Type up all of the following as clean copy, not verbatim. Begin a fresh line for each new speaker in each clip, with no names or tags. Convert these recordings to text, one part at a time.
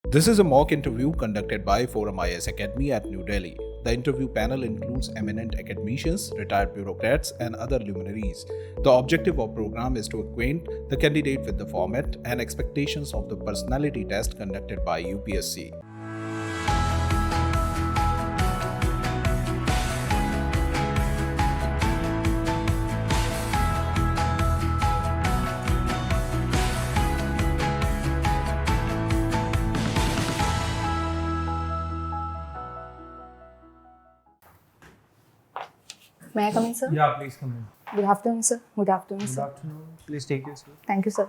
This is a mock interview conducted by ForumIAS Academy at New Delhi. The interview panel includes eminent academicians, retired bureaucrats, and other luminaries. The objective of the program is to acquaint the candidate with the format and expectations of the personality test conducted by UPSC.
May I come in, sir?
Yeah, please come in.
Good afternoon, sir. Good afternoon,
Good
sir.
afternoon. Please take your seat.
Thank you, sir.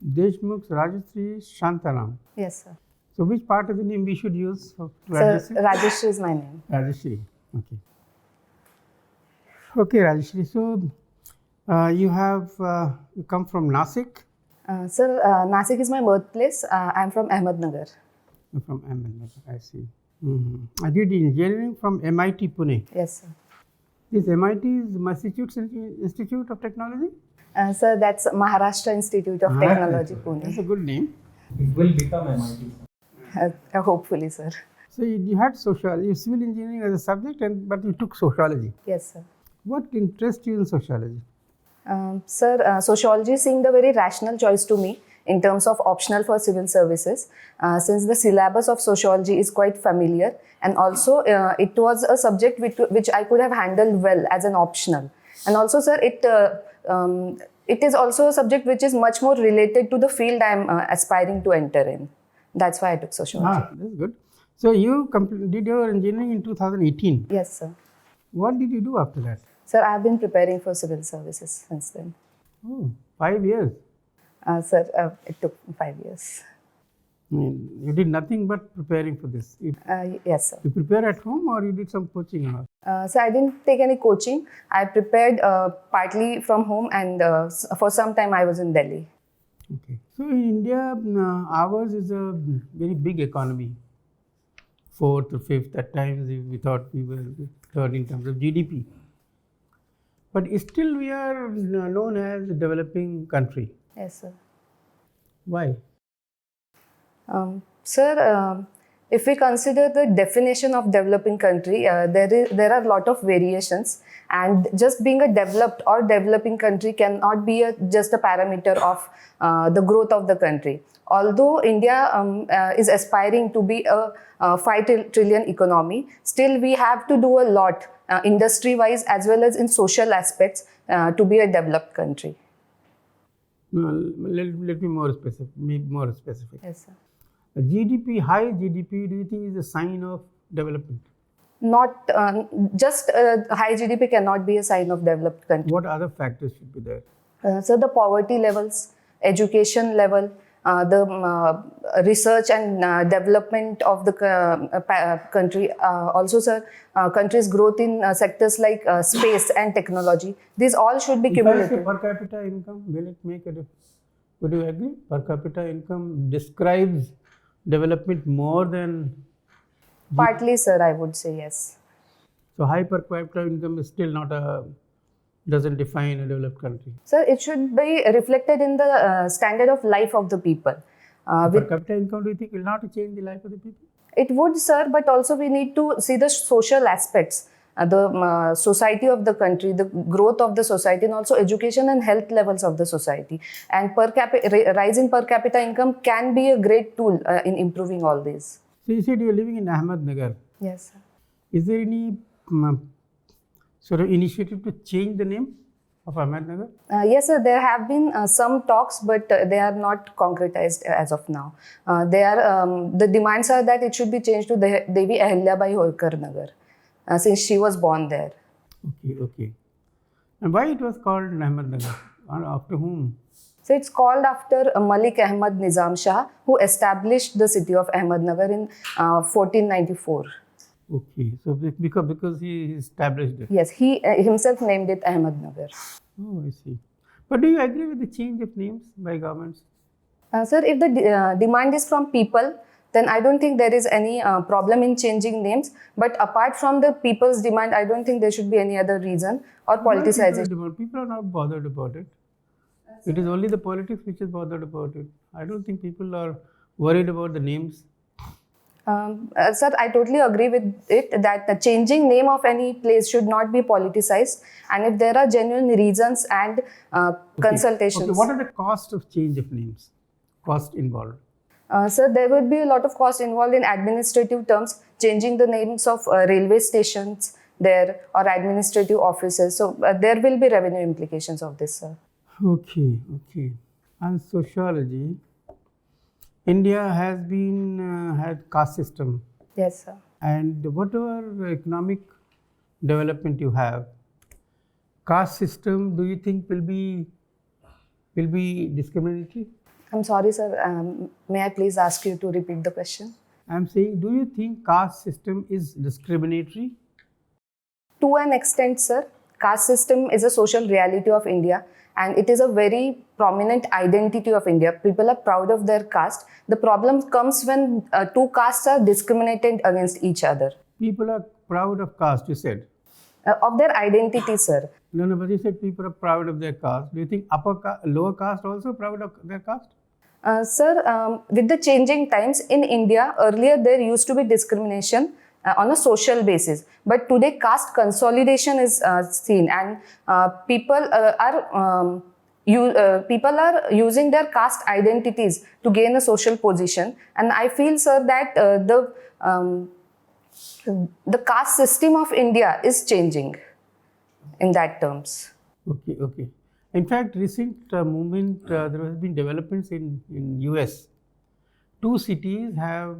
DESHMUKH Rajashree Shantaram.
Yes, sir.
So which part of the name we should use for
Sir, Rajashree is my name.
Rajashree. Okay. Okay, Rajashree. So you come from Nasik.
Sir, Nasik is my birthplace. I'm from Ahmednagar.
You're from Ahmednagar. I see. I did engineering from MIT Pune.
Yes, sir.
This MIT is Massachusetts Institute of Technology.
Sir, that's Maharashtra Institute of Technology, Pune.
That's a good name.
It will become MIT.
Hopefully, sir.
So you had sociology, civil engineering as a subject, but you took sociology.
Yes, sir.
What interests you in sociology?
Sir, sociology seemed a very rational choice to me in terms of optional for civil services, since the syllabus of sociology is quite familiar, and also it was a subject which I could have handled well as an optional. And also, sir, it is also a subject which is much more related to the field I am aspiring to enter in. That's why I took sociology.
That's good. So you did your engineering in 2018.
Yes, sir.
What did you do after that?
Sir, I have been preparing for civil services since then.
Oh, 5 years.
Sir, it took 5 years.
You did nothing but preparing for this.
Yes, sir.
You prepare at home or you did some coaching?
So I didn't take any coaching. I prepared partly from home, and for some time I was in Delhi.
Okay. So in India, ours is a very big economy. 4th or 5th at times we thought we were 3rd in terms of GDP. But still we are known as a developing country.
Yes, sir.
Why?
Sir, if we consider the definition of developing country, there are a lot of variations, and just being a developed or developing country cannot be just a parameter of the growth of the country. Although India is aspiring to be a 5 trillion economy, still we have to do a lot industry-wise as well as in social aspects to be a developed country.
No, let me be more specific.
Yes, sir.
GDP, high GDP, do you think is a sign of development?
Not just high GDP cannot be a sign of developed country.
What other factors should be there?
So the poverty levels, education level, the research and development of the country. Also, sir, country's growth in sectors like space and technology. These all should be cumulative.
If I say per capita income, will it make a difference? Would you agree? Per capita income describes development more than...
Partly, sir, I would say yes.
So high per capita income is still doesn't define a developed country.
Sir, it should be reflected in the standard of life of the people.
Per capita income, do you think will not change the life of the people?
It would, sir, but also we need to see the social aspects, the society of the country, the growth of the society, and also education and health levels of the society. And rise in per capita income can be a great tool in improving all these.
So you said you are living in Ahmednagar.
Yes, sir.
Is there any sort of initiative to change the name of Ahmednagar?
Yes, sir. There have been some talks, but they are not concretized as of now. The demands are that it should be changed to Devi 𝐿𝐴𝐵 Holkar Nagar, since she was born there.
Okay. And why it was called Ahmednagar? After whom?
So it's called after Malik Ahmad Nizam Shah, who established the city of Ahmednagar in 1494.
Okay, so because he established it.
Yes, he himself named it Ahmednagar.
Oh, I see. But do you agree with the change of names by governments?
Sir, if the demand is from people, then I don't think there is any problem in changing names. But apart from the people's demand, I don't think there should be any other reason or politicization.
People are not bothered about it. It is only the politics which is bothered about it. I don't think people are worried about the names.
Sir, I totally agree with it that the changing name of any place should not be politicized, and if there are genuine reasons and consultations.
Okay, what are the costs of change of names? Cost involved?
Sir, there would be a lot of cost involved in administrative terms, changing the names of railway stations there or administrative offices. So there will be revenue implications of this, sir.
Okay. And sociology, India has been had caste system,
Yes, sir.
and whatever economic development you have, caste system, do you think will be discriminatory?
I'm sorry, sir. May I please ask you to repeat the question?
I'm saying, do you think caste system is discriminatory?
To an extent, sir, caste system is a social reality of India, and it is a very prominent identity of India. People are proud of their caste. The problem comes when two castes are discriminated against each other.
People are proud of caste, you said.
Of their identity, sir.
No, but you said people are proud of their caste. Do you think lower caste also proud of their caste?
Sir, with the changing times in India, earlier there used to be discrimination on a social basis, but today caste consolidation is seen, and people are using their caste identities to gain a social position. And I feel, sir, that the caste system of India is changing in that terms.
Okay. In fact, recent movement, there has been developments in US. 2 cities have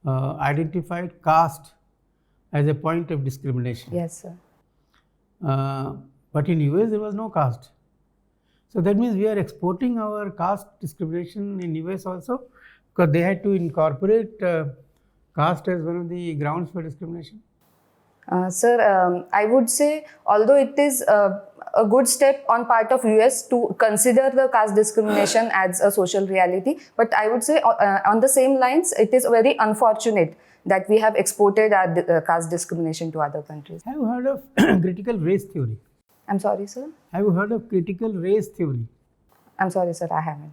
identified caste as a point of discrimination.
Yes, sir.
But in US, there was no caste. So that means we are exporting our caste discrimination in US also, because they had to incorporate caste as one of the grounds for discrimination.
Sir, I would say, although it is a good step on part of US to consider the caste discrimination as a social reality, but I would say on the same lines, it is very unfortunate that we have exported our caste discrimination to other countries.
Have you heard of critical race theory?
I'm sorry, sir.
Have you heard of critical race theory?
I'm sorry, sir, I haven't.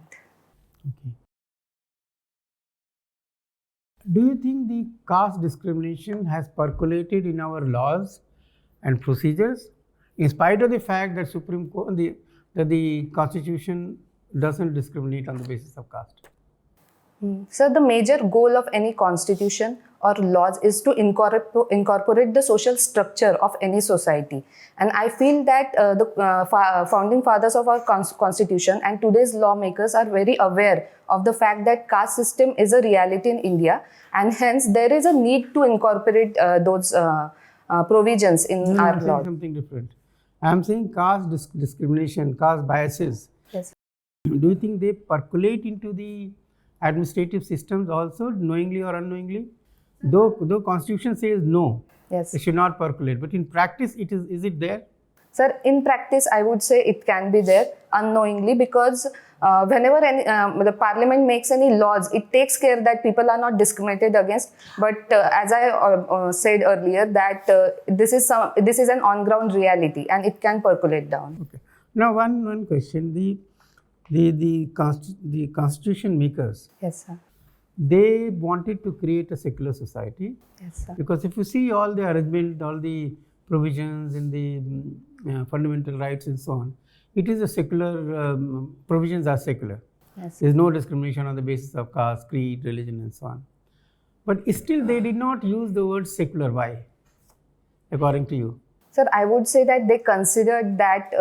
Okay. Do you think the caste discrimination has percolated in our laws and procedures, in spite of the fact that Supreme Court, that the Constitution doesn't discriminate on the basis of caste?
Sir, the major goal of any constitution or laws is to incorporate the social structure of any society. And I feel that the founding fathers of our constitution and today's lawmakers are very aware of the fact that caste system is a reality in India, and hence there is a need to incorporate those provisions in our law.
I'm saying something different. I'm saying caste discrimination, caste biases.
Yes.
Do you think they percolate into the administrative systems also, knowingly or unknowingly? Though Constitution says no,
Yes.
it should not percolate, but in practice, is it there?
Sir, in practice, I would say it can be there unknowingly, because whenever the parliament makes any laws, it takes care that people are not discriminated against. But as I said earlier, that this is an on-ground reality, and it can percolate down.
Okay. Now, one question: the Constitution makers,
Yes, sir.
they wanted to create a secular society.
Yes, sir.
Because if you see all the arrangement, all the provisions in the fundamental rights and so on, it is a secular, provisions are secular.
Yes.
There is no discrimination on the basis of caste, creed, religion and so on. But still they did not use the word secular. Why, according to you?
Sir, I would say that they considered that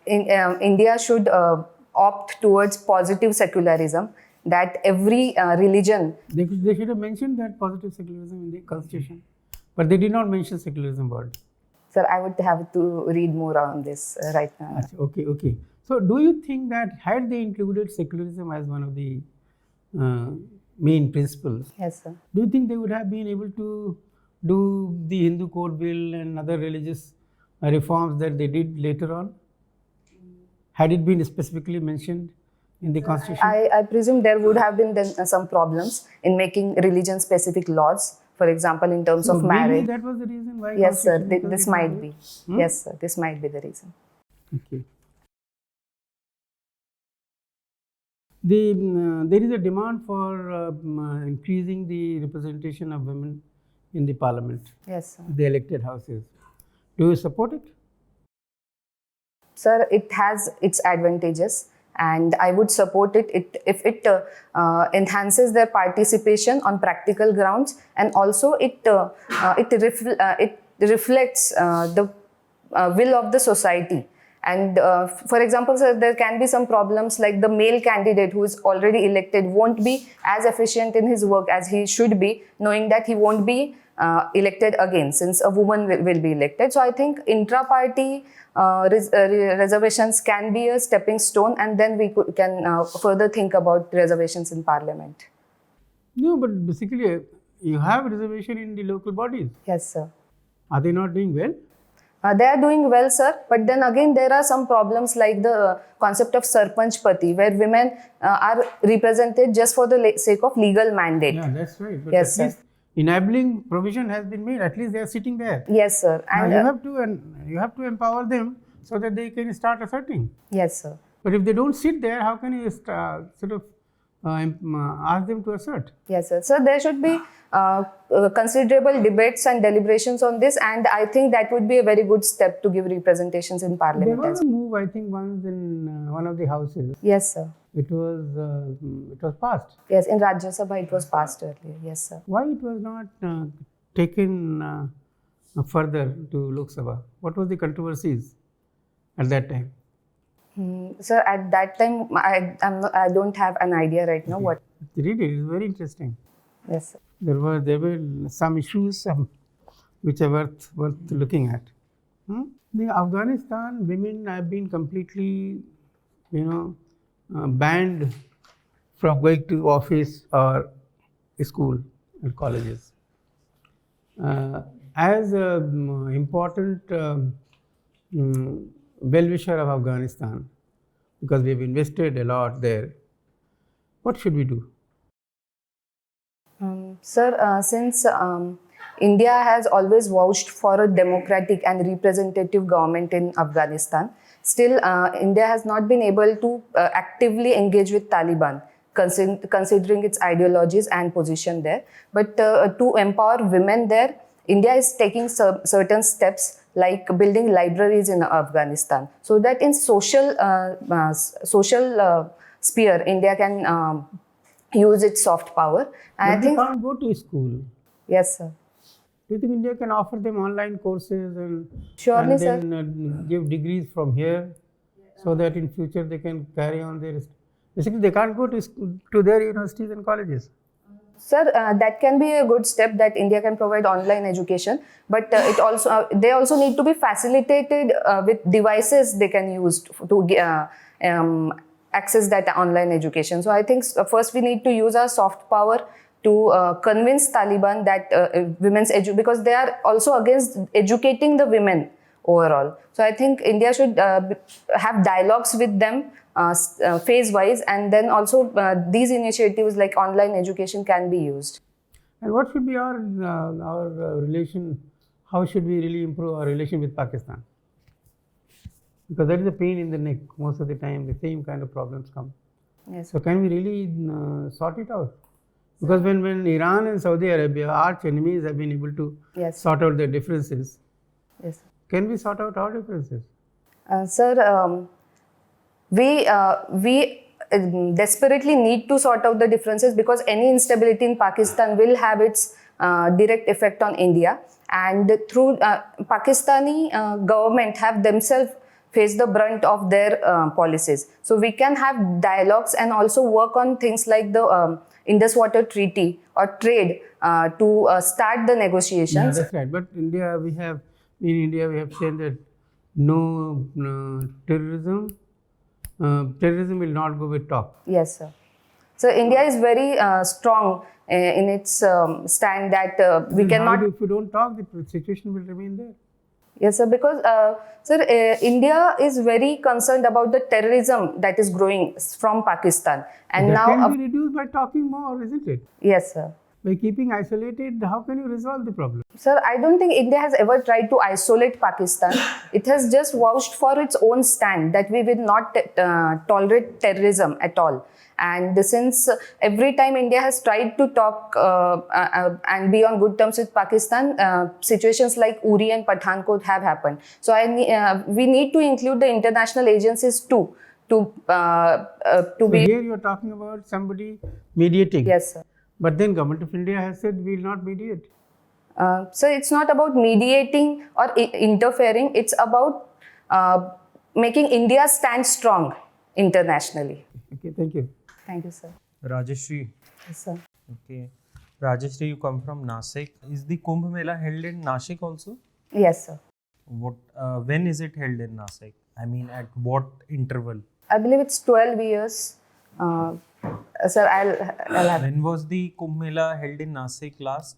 India should opt towards positive secularism, that every religion...
They should have mentioned that positive secularism in the Constitution, but they did not mention secularism word.
Sir, I would have to read more on this right now.
Okay. So, do you think that had they included secularism as one of the main principles,
Yes, sir.
do you think they would have been able to do the Hindu Code Bill and other religious reforms that they did later on? Had it been specifically mentioned in the Constitution?
I presume there would have been then some problems in making religion-specific laws, for example, in terms of marriage.
Maybe that was the reason why.
Yes, sir.
Constitution
This might be. Yes, sir. This might be the reason.
Okay. There is a demand for increasing the representation of women in the parliament,
Yes, sir.
the elected houses. Do you support it?
Sir, it has its advantages and I would support it, if it enhances their participation on practical grounds, and also it reflects the will of the society. And for example, sir, there can be some problems like the male candidate who is already elected won't be as efficient in his work as he should be, knowing that he won't be elected again since a woman will be elected. So I think intra-party reservations can be a stepping stone, and then we can further think about reservations in parliament.
No, but basically you have reservation in the local bodies.
Yes, sir.
Are they not doing well?
They are doing well, sir, but then again there are some problems like the concept of Sarpanch Pati, where women are represented just for the sake of legal mandate.
Yeah, that's right. But
Yes,
at least enabling provision has been made. At least they are sitting there.
Yes, sir.
Now
And
you have to empower them so that they can start asserting.
yes, sir.
But if they don't sit there, how can you sort of ask them to assert?
Yes, sir. So there should be considerable debates and deliberations on this, and I think that would be a very good step to give representations in
There
parliament
was
as
a
well.
move, I think, once in one of the houses.
Yes, sir.
It was passed.
Yes, in Rajya Sabha it was passed earlier. Yes, sir.
Why it was not taken further to Lok Sabha? What was the controversies at that time?
Sir, at that time I don't have an idea right now. What?
Read it. It's very interesting.
Yes, sir.
There were some issues which are worth looking at. The Afghanistan women have been completely, banned from going to office or school or colleges. As an important well-wisher of Afghanistan, because we have invested a lot there, what should we do?
Sir, since India has always vouched for a democratic and representative government in Afghanistan, still India has not been able to actively engage with Taliban, considering its ideologies and position there. But to empower women there, India is taking certain steps like building libraries in Afghanistan, so that in social sphere, India can use its soft power. And
But they can't go to school.
Yes, sir.
Do you think India can offer them online courses and
Surely, sir.
then give degrees from here, so that in future they can carry on their... Basically, they can't go to their universities and colleges.
Sir, that can be a good step, that India can provide online education, but they also need to be facilitated with devices they can use to access that online education. So I think first we need to use our soft power to convince Taliban that because they are also against educating the women overall. So I think India should have dialogues with them phase-wise, and then also these initiatives like online education can be used.
And what should be our relation? How should we really improve our relation with Pakistan? Because that is a pain in the neck. Most of the time, the same kind of problems come.
Yes.
So can we really sort it out? Because when Iran and Saudi Arabia, arch enemies, have been able to
Yes.
sort out their differences,
Yes.
can we sort out our differences?
Sir, we desperately need to sort out the differences, because any instability in Pakistan will have its direct effect on India, and through Pakistani government have themselves faced the brunt of their policies. So we can have dialogues and also work on things like the Indus Water Treaty or trade to start the negotiations.
Yeah, that's right. But in India we have said that no terrorism. Terrorism will not go with talk.
Yes, sir. So India is very strong in its stand that we cannot.
If you don't talk, the situation will remain there.
Yes, sir. Because sir, India is very concerned about the terrorism that is growing from Pakistan, and
that
now
can be reduced by talking more, isn't it?
yes, sir.
By keeping isolated, how can you resolve the problem?
Sir, I don't think India has ever tried to isolate Pakistan. It has just vouched for its own stand that we will not tolerate terrorism at all. And since every time India has tried to talk and be on good terms with Pakistan, situations like Uri and Pathankot have happened. So we need to include the international agencies too. So
here you are talking about somebody mediating.
Yes, sir.
But then Government of India has said we will not mediate.
So it's not about mediating or interfering. It's about making India stand strong internationally.
Okay, thank you.
Thank you, sir.
Rajashree.
Yes, sir.
Okay. Rajashree, you come from Nashik. Is the Kumbh Mela held in Nashik also?
Yes, sir.
When is it held in Nashik? I mean, at what interval?
I believe it's 12 years. Sir, I'll have.
When was the Kumbh Mela held in Nashik last?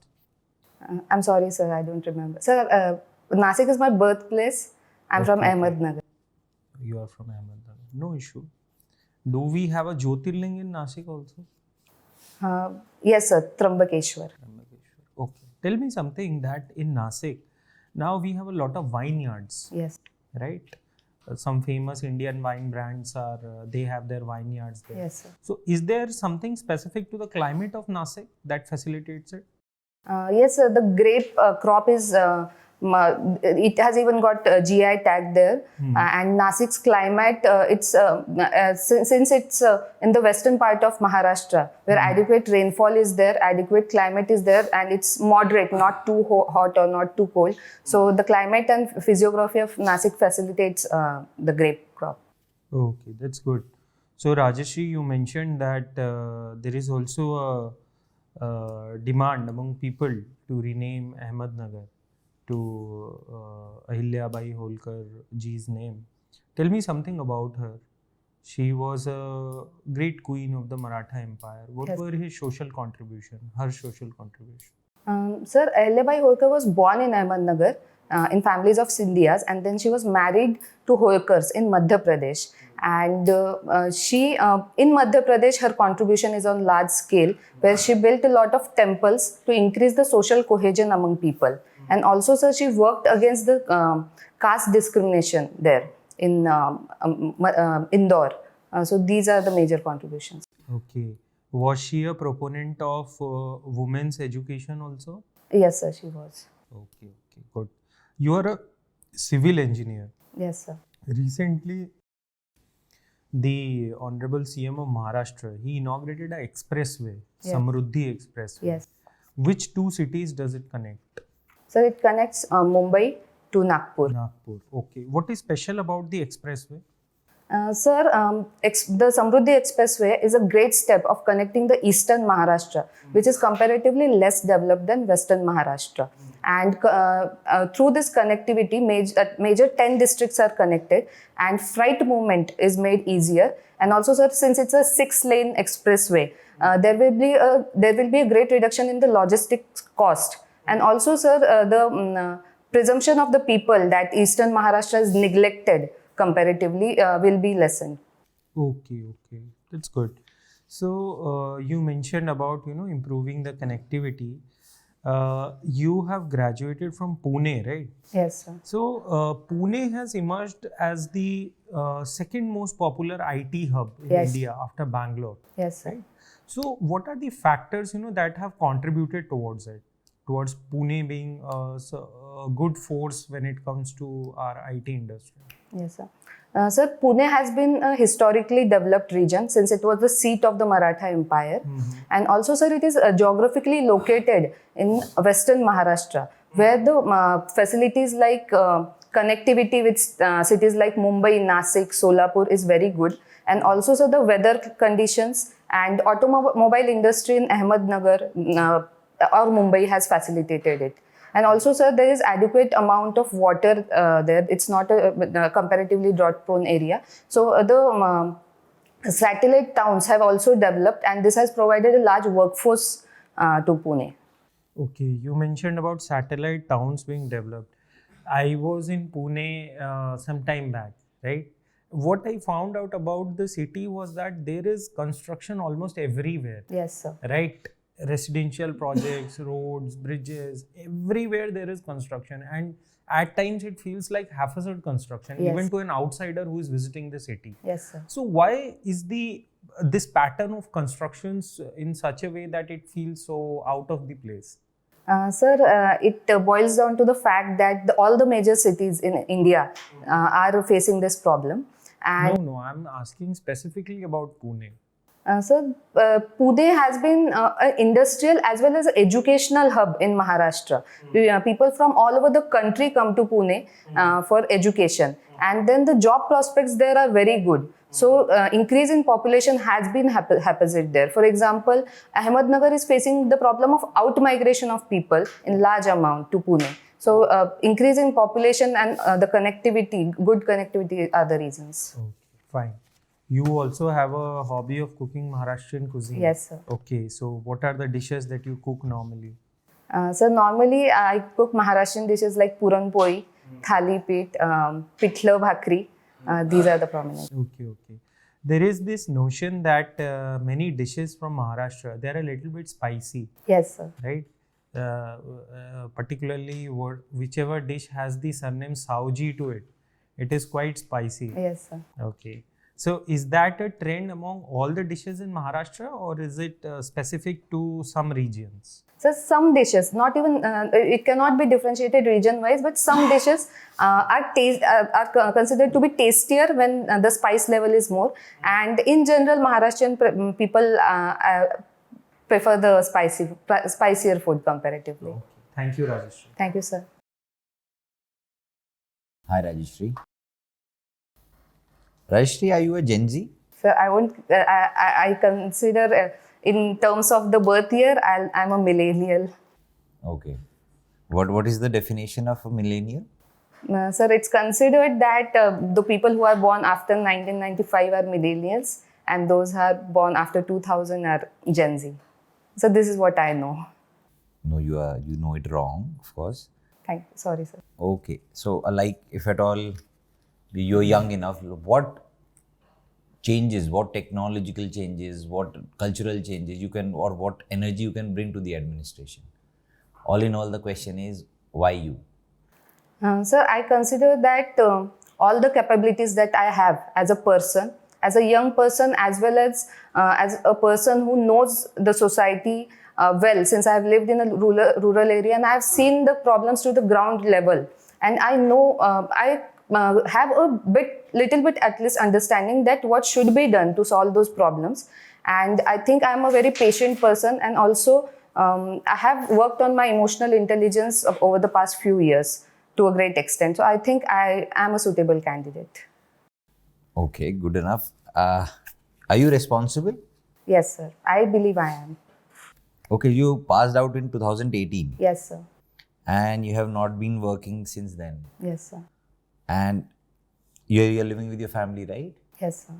I'm sorry, sir. I don't remember. Sir, Nashik is my birthplace. I'm from Ahmednagar.
You are from Ahmednagar. No issue. Do we have a Jyotirling in Nashik also?
Yes, sir. Trambakeshwar.
Okay. Tell me something that in Nashik, now we have a lot of vineyards.
Yes.
Right? Some famous Indian wine brands they have their vineyards there.
Yes, sir.
So is there something specific to the climate of Nashik that facilitates it?
Yes, sir. The grape crop is, it has even got GI tag there. And Nasik's climate, since it's in the western part of Maharashtra, where adequate rainfall is there, adequate climate is there, and it's moderate, not too hot or not too cold. So the climate and physiography of Nasik facilitates the grape crop.
Okay, that's good. So Rajashree, you mentioned that there is also a demand among people to rename Ahmednagar to 𝐼𝐨𝐵 𝐕𝐢𝐝𝐶𝐸's name. Tell me something about her. She was a great queen of the Maratha Empire. What were her social contribution?
Sir, 𝐼𝐨𝐵 𝐕𝐢𝐝𝐶𝐸 was born in Ahmednagar in families of Sindhiyas, and then she was married to Holkars in Madhya Pradesh. And in Madhya Pradesh, her contribution is on large scale, where she built a lot of temples to increase the social cohesion among people. And also, sir, she worked against the caste discrimination there in Indore. So these are the major contributions.
Okay. Was she a proponent of women's education also?
Yes, sir, she was.
Okay, good. You are a civil engineer.
Yes, sir.
Recently, the Honorable CM of Maharashtra, he inaugurated an expressway, Samruddhi Expressway.
Yes.
Which two cities does it connect?
Sir, it connects Mumbai to Nagpur.
Okay. What is special about the expressway?
Sir, the Samruddhi Expressway is a great step of connecting the eastern Maharashtra, which is comparatively less developed than western Maharashtra. And through this connectivity, major 10 districts are connected, and freight movement is made easier. And also, sir, since it's a 6-lane expressway, there will be a great reduction in the logistics cost. And also, sir, the presumption of the people that eastern Maharashtra is neglected comparatively will be lessened.
Okay, that's good. So you mentioned about improving the connectivity. You have graduated from Pune, right?
Yes, sir.
So Pune has emerged as the second most popular IT hub in India after Bangalore.
Yes, sir.
Right? So what are the factors that have contributed towards Pune being a good force when it comes to our IT industry?
Yes, sir. Sir, Pune has been a historically developed region since it was the seat of the Maratha Empire. And also, sir, it is geographically located in western Maharashtra, where the facilities like connectivity with cities like Mumbai, Nasik, Solapur is very good. And also, sir, the weather conditions and automobile industry in Ahmednagar or Mumbai has facilitated it. And also, sir, there is adequate amount of water there. It's not a comparatively drought-prone area. So the satellite towns have also developed, and this has provided a large workforce to Pune.
Okay, you mentioned about satellite towns being developed. I was in Pune some time back, right? What I found out about the city was that there is construction almost everywhere.
Yes, sir.
Right? residential projects, roads, bridges, everywhere there is construction, and at times it feels like haphazard construction,
Yes.
even to an outsider who is visiting the city.
Yes, sir.
So why is this pattern of constructions in such a way that it feels so out of the place?
Sir, it boils down to the fact that all the major cities in India are facing this problem. And
No, I'm asking specifically about Pune.
Pune has been an industrial as well as an educational hub in Maharashtra. People from all over the country come to Pune for education, and then the job prospects there are very good. So, increase in population has been haphazard there. For example, Ahmednagar is facing the problem of out-migration of people in large amount to Pune. So, increase in population and the connectivity, good connectivity are the reasons.
Okay, fine. You also have a hobby of cooking Maharashtrian cuisine.
Yes, sir.
Okay, so what are the dishes that you cook normally?
So normally I cook Maharashtrian dishes like puran poi, thali pit, pitla bhakri. These are the prominent.
Okay. There is this notion that many dishes from Maharashtra, they are a little bit spicy,
Yes, sir.
right? Particularly whichever dish has the surname 𝐊𝐲 to it, it is quite spicy.
Yes, sir.
Okay. So is that a trend among all the dishes in Maharashtra, or is it specific to some regions?
So some dishes, not even it cannot be differentiated region-wise, but some dishes are considered to be tastier when the spice level is more. And in general, Maharashtrian people prefer the spicier food comparatively.
Okay. Thank you, Rajashree.
Thank you, sir.
Hi, Rajashree. Rajashree, are you a Gen Z?
Sir, I won't. I consider in terms of the birth year, I'm a millennial.
Okay. What is the definition of a millennial?
Sir, it's considered that the people who are born after 1995 are millennials, and those who are born after 2000 are Gen Z. So this is what I know.
No, you know it wrong, of course.
Sorry, sir.
Okay. So, like, if at all you're young enough, what changes, what technological changes, what cultural changes you can, or what energy you can bring to the administration? All in all, the question is, why you?
Sir, I consider that all the capabilities that I have as a person, as a young person, as well as a person who knows the society well, since I have lived in a rural area and I have seen the problems to the ground level, and I know I have a little bit at least understanding that what should be done to solve those problems. And I think I am a very patient person, and also I have worked on my emotional intelligence over the past few years to a great extent. So I think I am a suitable candidate.
Okay, good enough. Are you responsible?
Yes, sir. I believe I am.
Okay, you passed out in 2018.
Yes, sir.
And you have not been working since then.
Yes, sir.
And you're living with your family, right?
Yes, sir.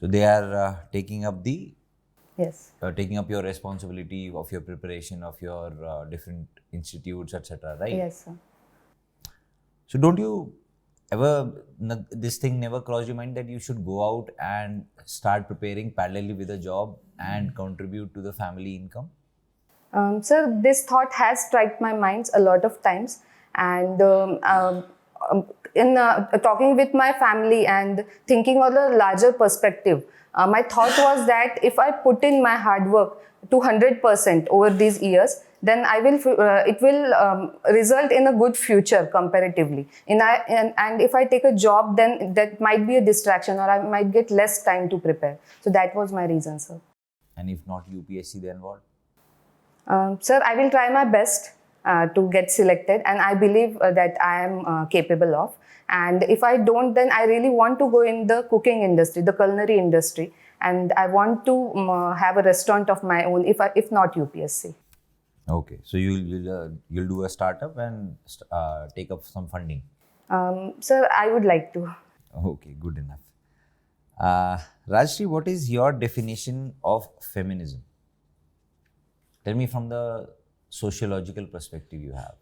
So they are taking up taking up your responsibility of your preparation of your different institutes, etc. Right?
Yes, sir.
So don't you ever, this thing never crossed your mind that you should go out and start preparing parallelly with a job and contribute to the family income?
Sir, this thought has struck my mind a lot of times, and in talking with my family and thinking on a larger perspective, my thought was that if I put in my hard work to 100% over these years, then it will result in a good future comparatively. And if I take a job, then that might be a distraction, or I might get less time to prepare. So that was my reason, sir.
And if not UPSC, then what?
Sir, I will try my best to get selected, and I believe that I am capable of. And if I don't, then I really want to go in the cooking industry, the culinary industry, and I want to have a restaurant of my own, if not UPSC.
Okay, so you'll do a startup and take up some funding.
Sir, I would like to.
Okay, good enough. Rajashree, what is your definition of feminism? Tell me from the sociological perspective you have.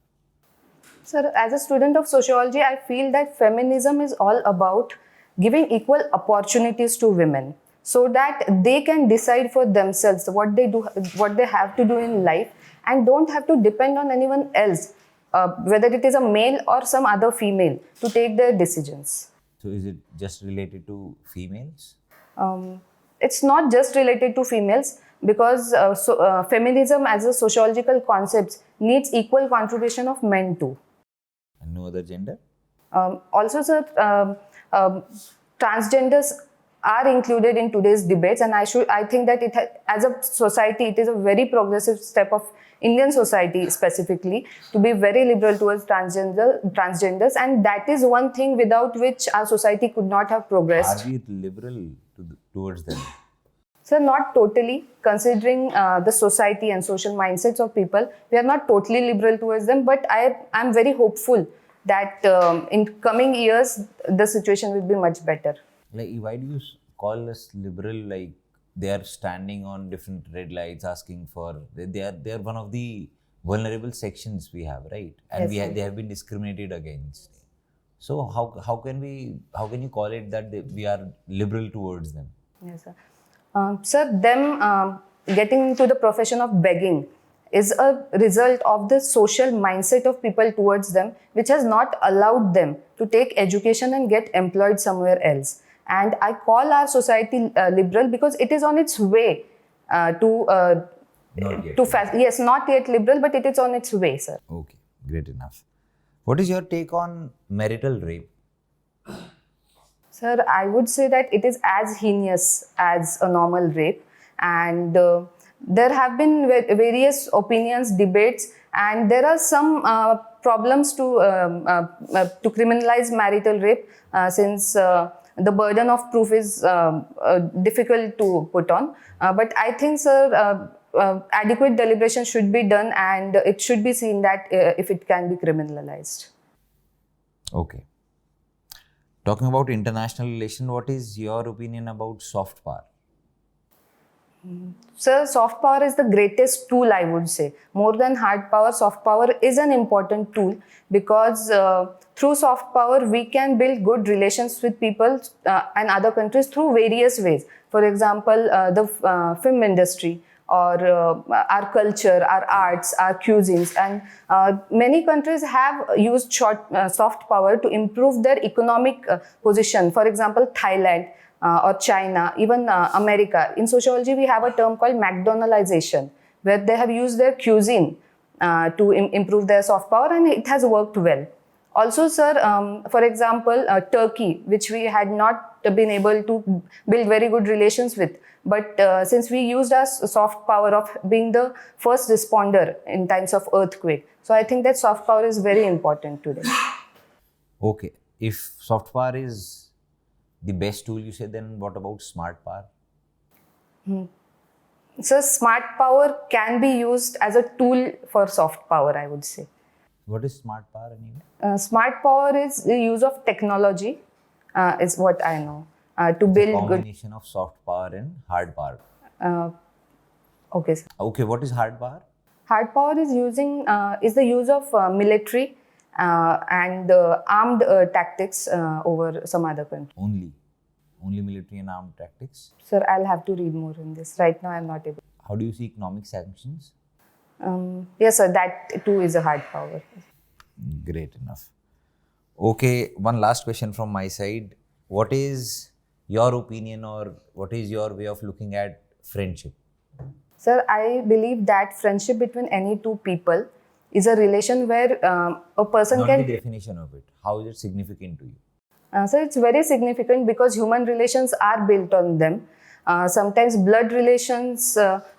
Sir, as a student of sociology, I feel that feminism is all about giving equal opportunities to women. so that they can decide for themselves what they have to do in life, and don't have to depend on anyone else, whether it is a male or some other female, to take their decisions.
So is it just related to females?
It's not just related to females, because feminism as a sociological concept needs equal contribution of men too.
And no other gender?
Also, sir, transgenders are included in today's debates, and I think that as a society, it is a very progressive step of Indian society specifically to be very liberal towards transgenders, and that is one thing without which our society could not have progressed.
Are we liberal towards them?
So not totally, considering the society and social mindsets of people, we are not totally liberal towards them, but I am very hopeful that in coming years, the situation will be much better.
Like, why do you call us liberal? Like, they are standing on different red lights asking for, they are one of the vulnerable sections we have, right? And
Yes,
they have been discriminated against. So how can you call it that we are liberal towards them?
Yes, sir. Sir, them getting into the profession of begging is a result of the social mindset of people towards them, which has not allowed them to take education and get employed somewhere else. And I call our society liberal because it is on its way
Not yet.
Yes, not yet liberal, but it is on its way, sir.
Okay, great enough. What is your take on marital rape?
Sir, I would say that it is as heinous as a normal rape, and there have been various opinions, debates, and there are some problems to criminalize marital rape since the burden of proof is difficult to put on. But I think, sir, adequate deliberation should be done, and it should be seen that if it can be criminalized.
Okay. Talking about international relation, what is your opinion about soft power?
Sir, soft power is the greatest tool, I would say. More than hard power, soft power is an important tool, because through soft power, we can build good relations with people and other countries through various ways. For example, the film industry, or our culture, our arts, our cuisines, and many countries have used soft power to improve their economic position. For example, Thailand or China, even America. In sociology, we have a term called McDonaldization, where they have used their cuisine to improve their soft power, and it has worked well. Also, sir, for example, Turkey, which we had not been able to build very good relations with, but since we used our soft power of being the first responder in times of earthquake, so I think that soft power is very important today.
Okay, if soft power is the best tool, you say, then what about smart power?
So smart power can be used as a tool for soft power, I would say.
What is smart power anyway?
Smart power is the use of technology, is what I know, to build good.
Combination of soft power and hard power.
Okay, sir.
Okay, what is hard power?
Hard power is the use of military and armed tactics over some other country.
Only military and armed tactics?
Sir, I'll have to read more on this. Right now, I'm not able.
How do you see economic sanctions?
Yes, sir, that too is a hard power.
Great enough. Okay, one last question from my side. What is your opinion, or what is your way of looking at friendship?
Sir, I believe that friendship between any two people is a relation where a person
Not
can...
the definition of it. How is it significant to you?
So it's very significant because human relations are built on them. Sometimes blood relations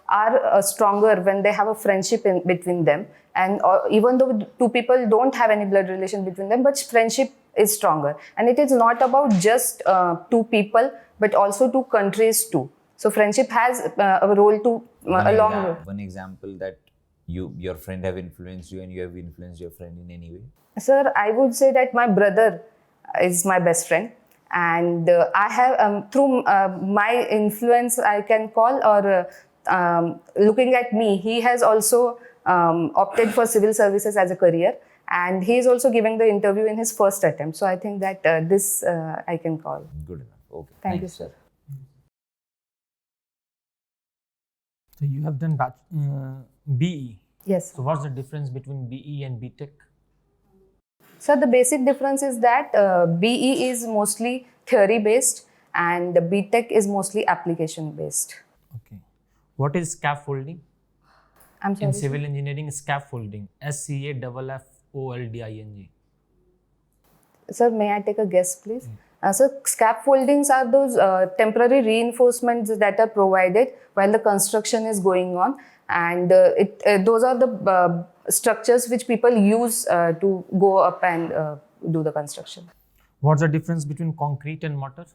are stronger when they have a friendship between them. And even though two people don't have any blood relation between them, but friendship is stronger. And it is not about just two people, but also two countries too. So friendship has a role to
One example that your friend have influenced you and you have influenced your friend in any way?
Sir, I would say that my brother is my best friend, and I have through my influence, I can call, or looking at me, he has also opted for civil services as a career, and he is also giving the interview in his first attempt. So I think that this I can call.
Good enough. Okay.
Thank you, sir.
So you have done BE.
Yes.
So what's the difference between BE and BTech?
So the basic difference is that BE is mostly theory based and the BTech is mostly application based.
Okay. What is scaffolding?
I'm sorry.
In civil engineering, scaffolding. SCAFFOLDING.
Sir, may I take a guess, please? So scaffoldings are those temporary reinforcements that are provided while the construction is going on, and those are the structures which people use to go up and do the construction.
What's the difference between concrete and mortar?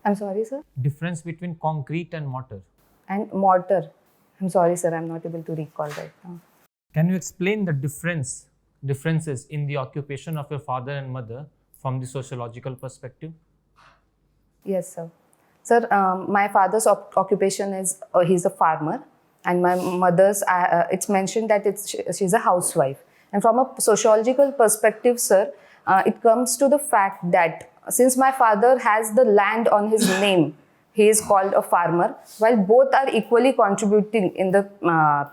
I'm sorry, sir?
Difference between concrete and mortar.
And mortar. I'm sorry, sir, I'm not able to recall right now.
Can you explain the differences in the occupation of your father and mother from the sociological perspective?
Yes, sir. Sir, my father's occupation is, he's a farmer, and my mother's, it's mentioned that she's a housewife. And from a sociological perspective, sir, it comes to the fact that since my father has the land on his name, he is called a farmer, while both are equally contributing in the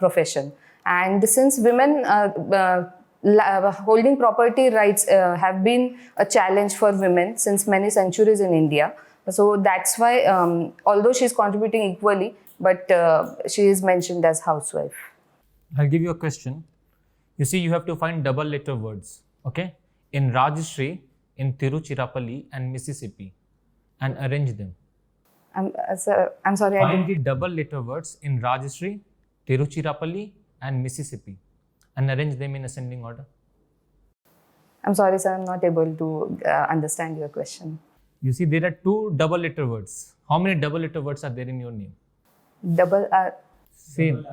profession. And since women holding property rights have been a challenge for women since many centuries in India, so that's why, although she is contributing equally, but she is mentioned as housewife.
I'll give you a question. You see, you have to find double letter words, okay? In Rajashree, in Tiruchirappalli and Mississippi, and arrange them.
I'm sorry.
Find the double letter words in Rajashree, Tiruchirappalli and Mississippi, and arrange them in ascending order.
I'm sorry, sir. I'm not able to understand your question.
You see, there are two double letter words. How many double letter words are there in your name?
Double
Same.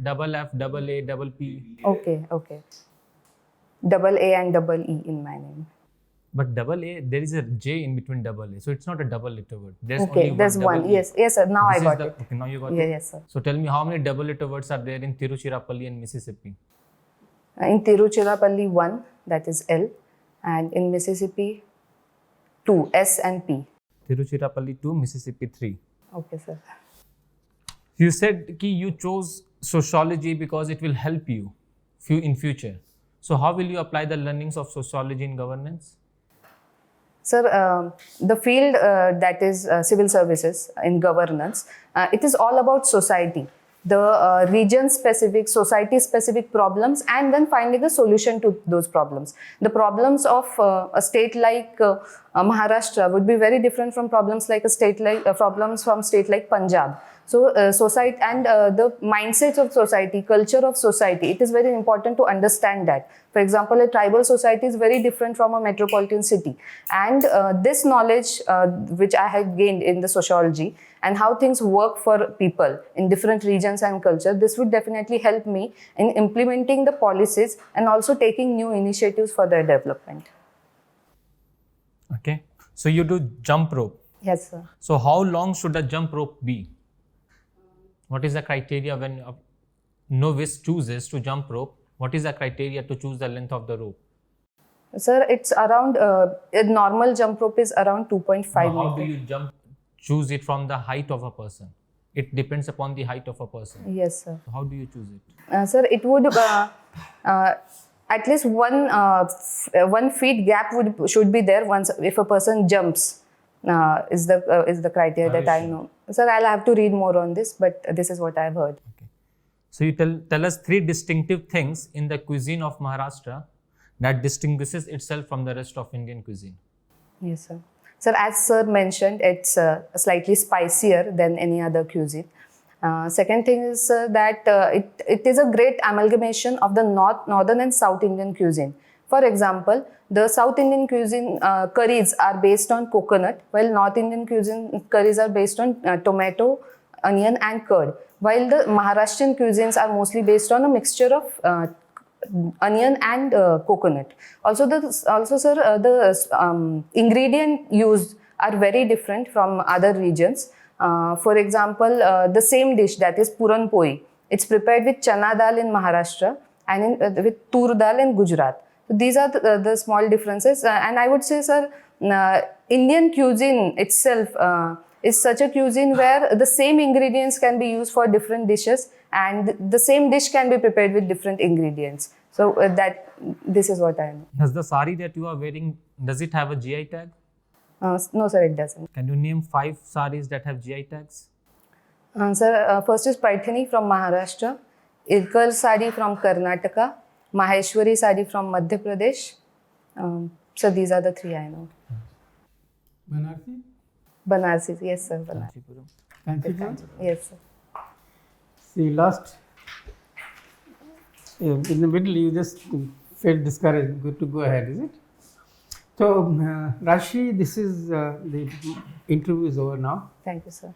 Double F, double A, double P.
Okay. Double A and double E in my name.
But double A, there is a J in between double A. So it's not a double letter word. There's
Okay,
only
there's
one.
one. Yes, sir. Now I got it.
Okay, now you got
Yeah,
it.
yes, sir.
So tell me, how many double letter words are there in Tiruchirappalli and Mississippi?
In Tiruchirappalli, 1, that is L, and in Mississippi, 2, S and P.
Tiruchirappalli 2, Mississippi 3.
Okay, sir.
You said ki you chose sociology because it will help you in future. So how will you apply the learnings of sociology in governance?
Sir, the field that is civil services in governance, it is all about society, the region-specific, society-specific problems, and then finding a solution to those problems. The problems of a state like Maharashtra would be very different from problems like problems from state like Punjab. So, society and the mindsets of society, culture of society, it is very important to understand that. For example, a tribal society is very different from a metropolitan city. And this knowledge which I had gained in the sociology and how things work for people in different regions and culture, this would definitely help me in implementing the policies and also taking new initiatives for their development.
Okay. So you do jump rope.
Yes, sir.
So how long should a jump rope be? What is the criteria when a novice chooses to jump rope? What is the criteria to choose the length of the rope?
Sir, it's around, a normal jump rope is around 2.5
Now, how do
meters.
you choose it from the height of a person? It depends upon the height of a person.
Yes, sir.
So how do you choose it?
Sir, it would at least 1 feet gap should be there once if a person jumps. Is the criteria that I know. Sir, I'll have to read more on this, but this is what I've heard.
Okay. So you tell us 3 distinctive things in the cuisine of Maharashtra that distinguishes itself from the rest of Indian cuisine.
Yes, sir. Sir, as sir mentioned, it's slightly spicier than any other cuisine. Second thing is that it is a great amalgamation of the northern and South Indian cuisine. For example, the South Indian cuisine curries are based on coconut, while North Indian cuisine curries are based on tomato, onion and curd, while the Maharashtrian cuisines are mostly based on a mixture of onion and coconut. Also, sir, the ingredient used are very different from other regions. For example, the same dish, that is puran poi, it's prepared with chana dal in Maharashtra and with tur dal in Gujarat. So these are the small differences, and I would say, sir, Indian cuisine itself is such a cuisine where the same ingredients can be used for different dishes, and the same dish can be prepared with different ingredients. So this is what I know.
Does the sari that you are wearing, does it have a GI tag?
No, sir, it doesn't.
Can you name 5 saris that have GI tags?
Sir, first is Paithani from Maharashtra, Irkal sari from Karnataka, Maheshwari sari from Madhya Pradesh. So these are the 3 I know.
Banarsi?
Banarsi, yes sir, Banarsi.
Kanchipuram.
Kanchipuram?
Yes sir.
See, last, in the middle, you just felt discouraged. Good to go ahead, is it? So, Rajashree, this is the interview is over now.
Thank you, sir.